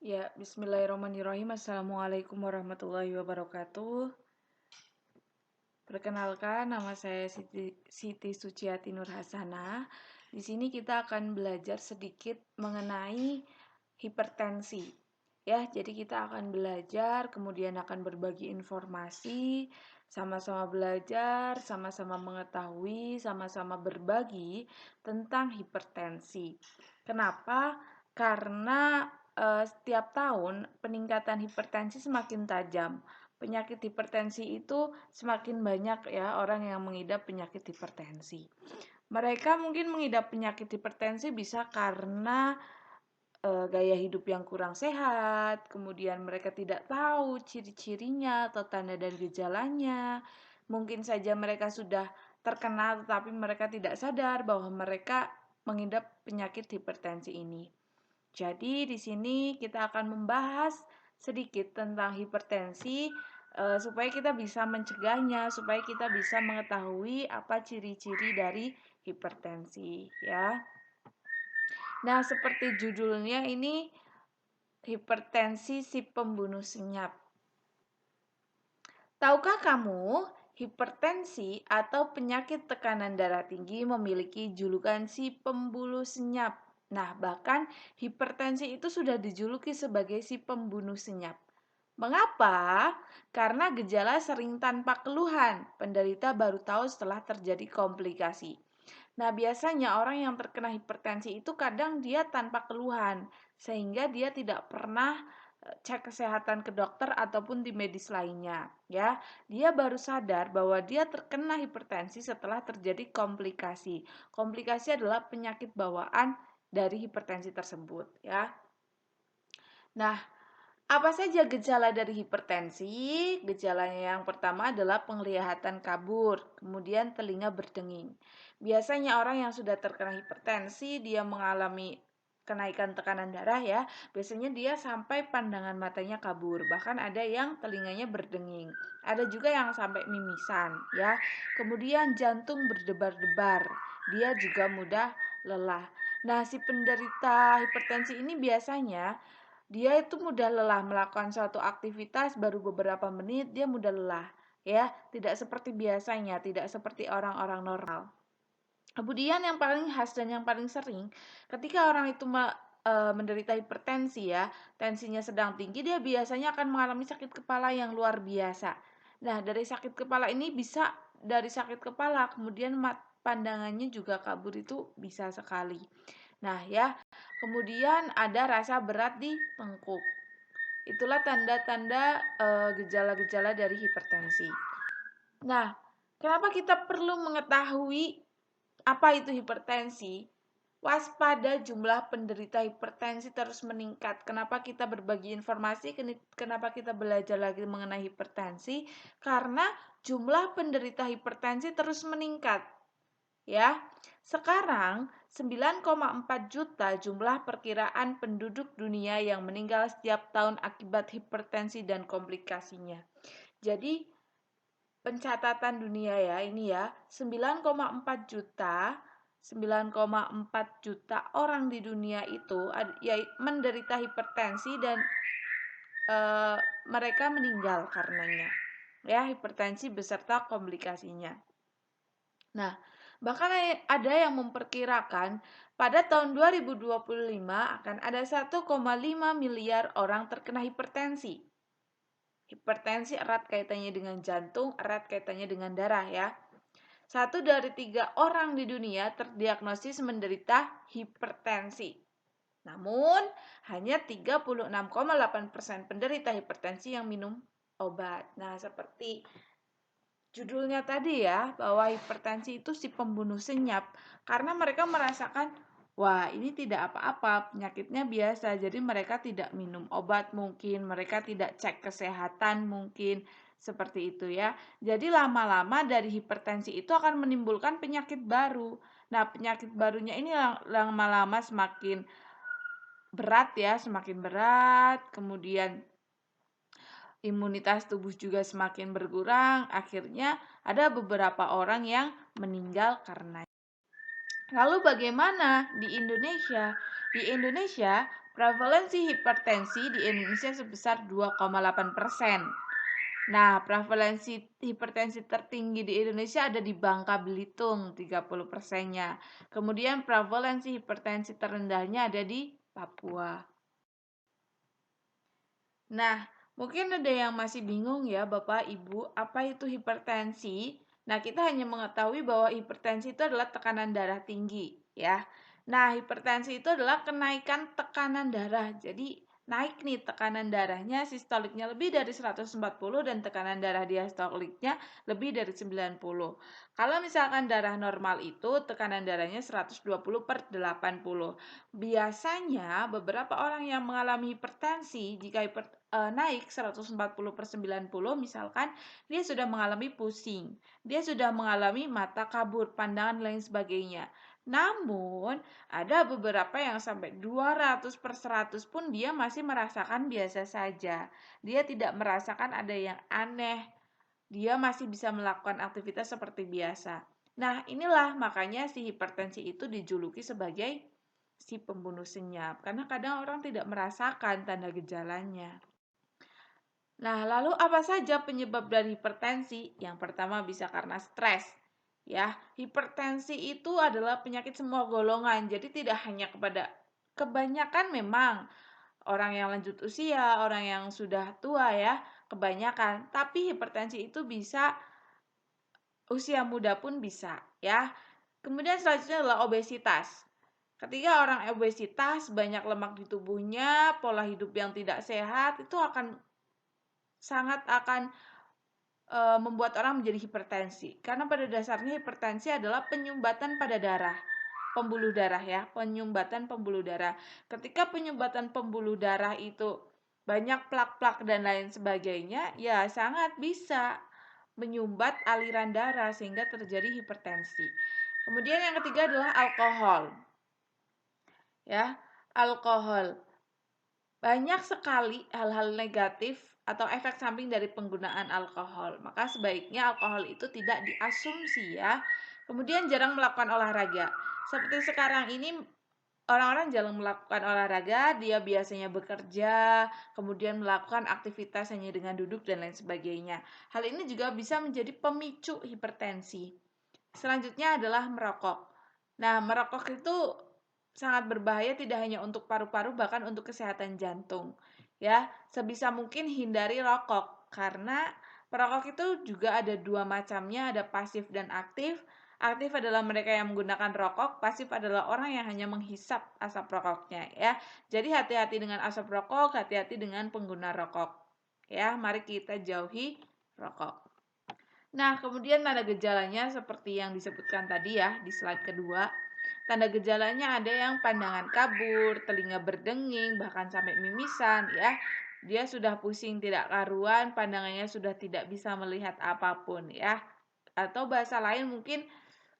Ya, bismillahirrahmanirrahim. Assalamualaikum warahmatullahi wabarakatuh. Perkenalkan, nama saya Siti Suciati Nur Hasanah. Di sini kita akan belajar sedikit mengenai hipertensi. Ya, jadi kita akan belajar, kemudian akan berbagi informasi, sama-sama belajar, sama-sama mengetahui, sama-sama berbagi tentang hipertensi. Kenapa? Karena setiap tahun peningkatan hipertensi semakin tajam. Penyakit hipertensi itu semakin banyak ya orang yang mengidap penyakit hipertensi. Mereka mungkin mengidap penyakit hipertensi bisa karena gaya hidup yang kurang sehat, kemudian mereka tidak tahu ciri-cirinya atau tanda dan gejalanya. Mungkin saja mereka sudah terkena tetapi mereka tidak sadar bahwa mereka mengidap penyakit hipertensi ini. Jadi di sini kita akan membahas sedikit tentang hipertensi supaya kita bisa mencegahnya, supaya kita bisa mengetahui apa ciri-ciri dari hipertensi ya. Nah, seperti judulnya ini hipertensi si pembunuh senyap. Tahukah kamu, hipertensi atau penyakit tekanan darah tinggi memiliki julukan si pembunuh senyap. Nah, bahkan hipertensi itu sudah dijuluki sebagai si pembunuh senyap. Mengapa? Karena gejala sering tanpa keluhan. Penderita baru tahu setelah terjadi komplikasi. Nah, biasanya orang yang terkena hipertensi itu kadang dia tanpa keluhan, sehingga dia tidak pernah cek kesehatan ke dokter ataupun di medis lainnya, ya. Dia baru sadar bahwa dia terkena hipertensi setelah terjadi komplikasi. Komplikasi adalah penyakit bawaan dari hipertensi tersebut, ya. Nah, apa saja gejala dari hipertensi? Gejalanya yang pertama adalah penglihatan kabur, kemudian telinga berdenging. Biasanya orang yang sudah terkena hipertensi, dia mengalami kenaikan tekanan darah ya. Biasanya dia sampai pandangan matanya kabur, bahkan ada yang telinganya berdenging. Ada juga yang sampai mimisan ya. Kemudian jantung berdebar-debar. Dia juga mudah lelah. Nah, si penderita hipertensi ini biasanya dia itu mudah lelah melakukan suatu aktivitas baru beberapa menit dia mudah lelah ya, tidak seperti biasanya, tidak seperti orang-orang normal. Kemudian yang paling khas dan yang paling sering ketika orang itu menderita hipertensi ya, tensinya sedang tinggi, dia biasanya akan mengalami sakit kepala yang luar biasa. Nah, dari sakit kepala ini bisa dari sakit kepala kemudian pandangannya juga kabur itu bisa sekali. Nah, ya, kemudian ada rasa berat di tengkuk. Itulah tanda-tanda gejala-gejala dari hipertensi. Nah, kenapa kita perlu mengetahui apa itu hipertensi? Waspada, jumlah penderita hipertensi terus meningkat. Kenapa kita berbagi informasi? Kenapa kita belajar lagi mengenai hipertensi? Karena jumlah penderita hipertensi terus meningkat. Ya, sekarang 9,4 juta jumlah perkiraan penduduk dunia yang meninggal setiap tahun akibat hipertensi dan komplikasinya. Jadi pencatatan dunia ya ini ya 9,4 juta 9,4 juta orang di dunia itu ya, menderita hipertensi dan mereka meninggal karenanya ya, hipertensi beserta komplikasinya. Nah, bahkan ada yang memperkirakan pada tahun 2025 akan ada 1,5 miliar orang terkena hipertensi. Hipertensi erat kaitannya dengan jantung, erat kaitannya dengan darah ya. 1 dari 3 orang di dunia terdiagnosis menderita hipertensi. Namun, hanya 36,8% penderita hipertensi yang minum obat. Nah, seperti judulnya tadi ya, bahwa hipertensi itu si pembunuh senyap. Karena mereka merasakan, wah ini tidak apa-apa, penyakitnya biasa. Jadi mereka tidak minum obat mungkin, mereka tidak cek kesehatan mungkin, seperti itu ya. Jadi lama-lama dari hipertensi itu akan menimbulkan penyakit baru. Nah, penyakit barunya ini lama-lama semakin berat ya, semakin berat, kemudian imunitas tubuh juga semakin berkurang, akhirnya ada beberapa orang yang meninggal karena. Lalu bagaimana di Indonesia? Di Indonesia, Prevalensi hipertensi di Indonesia sebesar 2,8%. Nah, prevalensi hipertensi tertinggi di Indonesia ada di Bangka Belitung, 30%-nya. Kemudian prevalensi hipertensi terendahnya ada di Papua. Nah, mungkin ada yang masih bingung ya Bapak, Ibu, apa itu hipertensi? Nah, kita hanya mengetahui bahwa hipertensi itu adalah tekanan darah tinggi, ya. Nah, hipertensi itu adalah kenaikan tekanan darah. Jadi, naik nih tekanan darahnya, sistoliknya lebih dari 140 dan tekanan darah diastoliknya lebih dari 90. Kalau misalkan darah normal itu tekanan darahnya 120/80. Biasanya beberapa orang yang mengalami hipertensi jika naik 140/90 misalkan dia sudah mengalami pusing, dia sudah mengalami mata kabur, pandangan dan lain sebagainya. Namun, ada beberapa yang sampai 200/100 pun dia masih merasakan biasa saja. Dia tidak merasakan ada yang aneh. Dia masih bisa melakukan aktivitas seperti biasa. Nah, inilah makanya si hipertensi itu dijuluki sebagai si pembunuh senyap. Karena kadang orang tidak merasakan tanda gejalanya. Nah, lalu apa saja penyebab dari hipertensi? Yang pertama bisa karena stres. Ya, hipertensi itu adalah penyakit semua golongan. Jadi tidak hanya kepada kebanyakan memang orang yang lanjut usia, orang yang sudah tua ya, kebanyakan. Tapi hipertensi itu bisa usia muda pun bisa ya. Kemudian selanjutnya adalah obesitas. Ketika orang obesitas, banyak lemak di tubuhnya, pola hidup yang tidak sehat itu sangat akan membuat orang menjadi hipertensi. Karena pada dasarnya hipertensi adalah penyumbatan pada darah, pembuluh darah ya, penyumbatan pembuluh darah. Ketika penyumbatan pembuluh darah itu banyak plak-plak dan lain sebagainya, ya sangat bisa menyumbat aliran darah sehingga terjadi hipertensi. Kemudian yang ketiga adalah alkohol. Ya, alkohol. Banyak sekali hal-hal negatif atau efek samping dari penggunaan alkohol. Maka sebaiknya alkohol itu tidak diasumsi ya. Kemudian jarang melakukan olahraga. Seperti sekarang ini orang-orang jarang melakukan olahraga, dia biasanya bekerja, kemudian melakukan aktivitas hanya dengan duduk dan lain sebagainya. Hal ini juga bisa menjadi pemicu hipertensi. Selanjutnya adalah merokok. Nah, merokok itu sangat berbahaya tidak hanya untuk paru-paru bahkan untuk kesehatan jantung. Ya, sebisa mungkin hindari rokok karena perokok itu juga ada dua macamnya, ada pasif dan aktif. Aktif adalah mereka yang menggunakan rokok, pasif adalah orang yang hanya menghisap asap rokoknya ya. Jadi hati-hati dengan asap rokok, hati-hati dengan pengguna rokok. Ya, mari kita jauhi rokok. Nah, kemudian tanda gejalanya seperti yang disebutkan tadi ya di slide kedua. Tanda gejalanya ada yang pandangan kabur, telinga berdenging, bahkan sampai mimisan ya. Dia sudah pusing tidak karuan, pandangannya sudah tidak bisa melihat apapun ya. Atau bahasa lain mungkin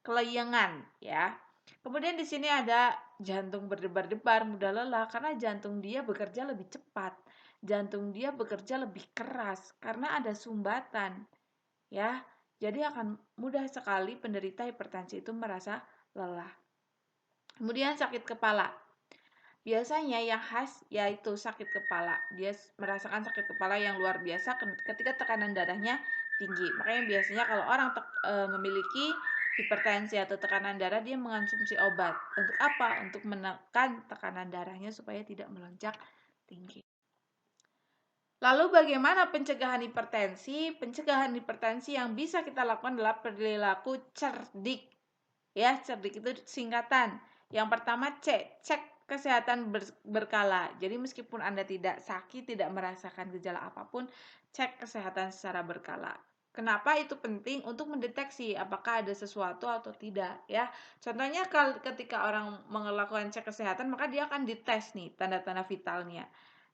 kelayangan ya. Kemudian di sini ada jantung berdebar-debar, mudah lelah karena jantung dia bekerja lebih cepat. Jantung dia bekerja lebih keras karena ada sumbatan ya. Jadi akan mudah sekali penderita hipertensi itu merasa lelah. Kemudian sakit kepala. Biasanya yang khas yaitu sakit kepala. Dia merasakan sakit kepala yang luar biasa ketika tekanan darahnya tinggi. Makanya biasanya kalau orang memiliki hipertensi atau tekanan darah, dia mengonsumsi obat. Untuk apa? Untuk menekan tekanan darahnya supaya tidak melonjak tinggi. Lalu bagaimana pencegahan hipertensi? Pencegahan hipertensi yang bisa kita lakukan adalah perilaku cerdik. Ya, cerdik itu singkatan. Yang pertama cek kesehatan berkala. Jadi meskipun Anda tidak sakit, tidak merasakan gejala apapun, cek kesehatan secara berkala. Kenapa itu penting? Untuk mendeteksi apakah ada sesuatu atau tidak ya. Contohnya ketika orang melakukan cek kesehatan, maka dia akan dites nih tanda-tanda vitalnya.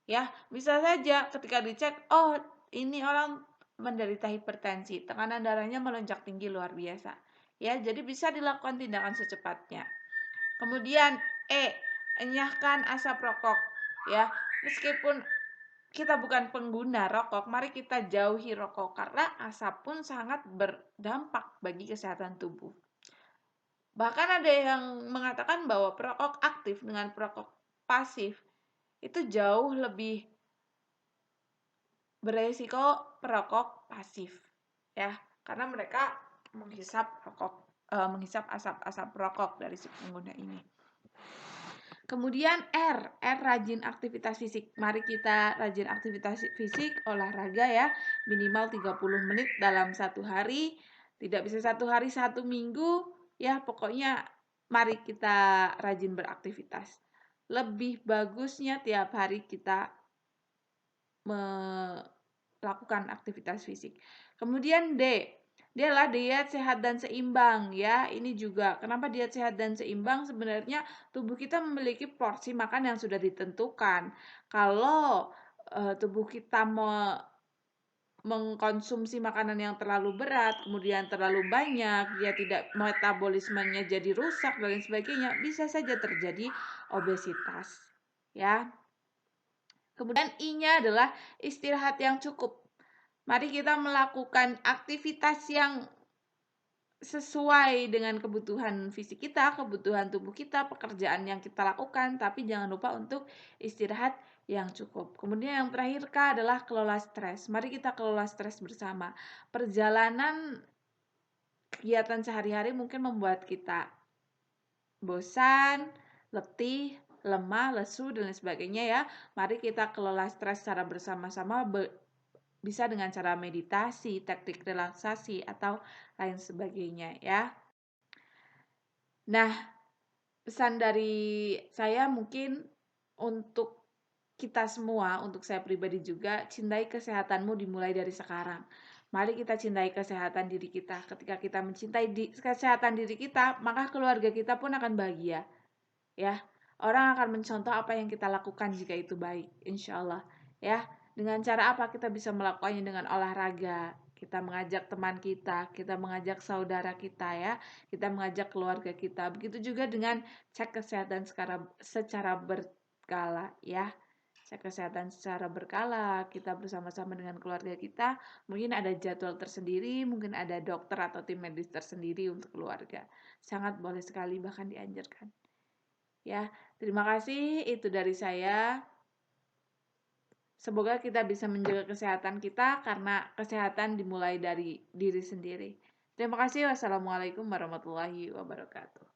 Ya, bisa saja ketika dicek, oh ini orang menderita hipertensi, tekanan darahnya melonjak tinggi luar biasa. Ya, jadi bisa dilakukan tindakan secepatnya. Kemudian enyahkan asap rokok. Ya, meskipun kita bukan pengguna rokok, mari kita jauhi rokok karena asap pun sangat berdampak bagi kesehatan tubuh. Bahkan ada yang mengatakan bahwa perokok aktif dengan perokok pasif itu jauh lebih beresiko perokok pasif, ya, karena mereka menghisap asap-asap rokok dari si pengguna ini. Kemudian R rajin aktivitas fisik. Mari kita rajin aktivitas fisik, olahraga ya, minimal 30 menit dalam satu hari. Tidak bisa satu hari, satu minggu, ya pokoknya mari kita rajin beraktivitas. Lebih bagusnya tiap hari kita melakukan aktivitas fisik. Kemudian D adalah diet sehat dan seimbang ya. Ini juga kenapa diet sehat dan seimbang? Sebenarnya tubuh kita memiliki porsi makan yang sudah ditentukan. Kalau tubuh kita mengkonsumsi makanan yang terlalu berat, kemudian terlalu banyak, dia tidak metabolismenya jadi rusak dan lain sebagainya, bisa saja terjadi obesitas. Ya. Kemudian I-nya adalah istirahat yang cukup. Mari kita melakukan aktivitas yang sesuai dengan kebutuhan fisik kita, kebutuhan tubuh kita, pekerjaan yang kita lakukan, tapi jangan lupa untuk istirahat yang cukup. Kemudian yang terakhir K adalah kelola stres. Mari kita kelola stres bersama. Perjalanan kegiatan sehari-hari mungkin membuat kita bosan, letih, lemah, lesu, dan lain sebagainya ya. Mari kita kelola stres secara bersama-sama, bisa dengan cara meditasi, teknik relaksasi, atau lain sebagainya ya. Nah, pesan dari saya mungkin untuk kita semua, untuk saya pribadi juga, cintai kesehatanmu dimulai dari sekarang. Mari kita cintai kesehatan diri kita. Ketika kita mencintai kesehatan diri kita, maka keluarga kita pun akan bahagia. Ya, orang akan mencontoh apa yang kita lakukan jika itu baik, insya Allah. Ya, dengan cara apa kita bisa melakukannya? Dengan olahraga. Kita mengajak teman kita mengajak saudara kita ya, kita mengajak keluarga kita. Begitu juga dengan cek kesehatan secara berkala ya. Cek kesehatan secara berkala, kita bersama-sama dengan keluarga kita, mungkin ada jadwal tersendiri, mungkin ada dokter atau tim medis tersendiri untuk keluarga. Sangat boleh sekali, bahkan dianjurkan. Ya, terima kasih, itu dari saya. Semoga kita bisa menjaga kesehatan kita karena kesehatan dimulai dari diri sendiri. Terima kasih. Wassalamualaikum warahmatullahi wabarakatuh.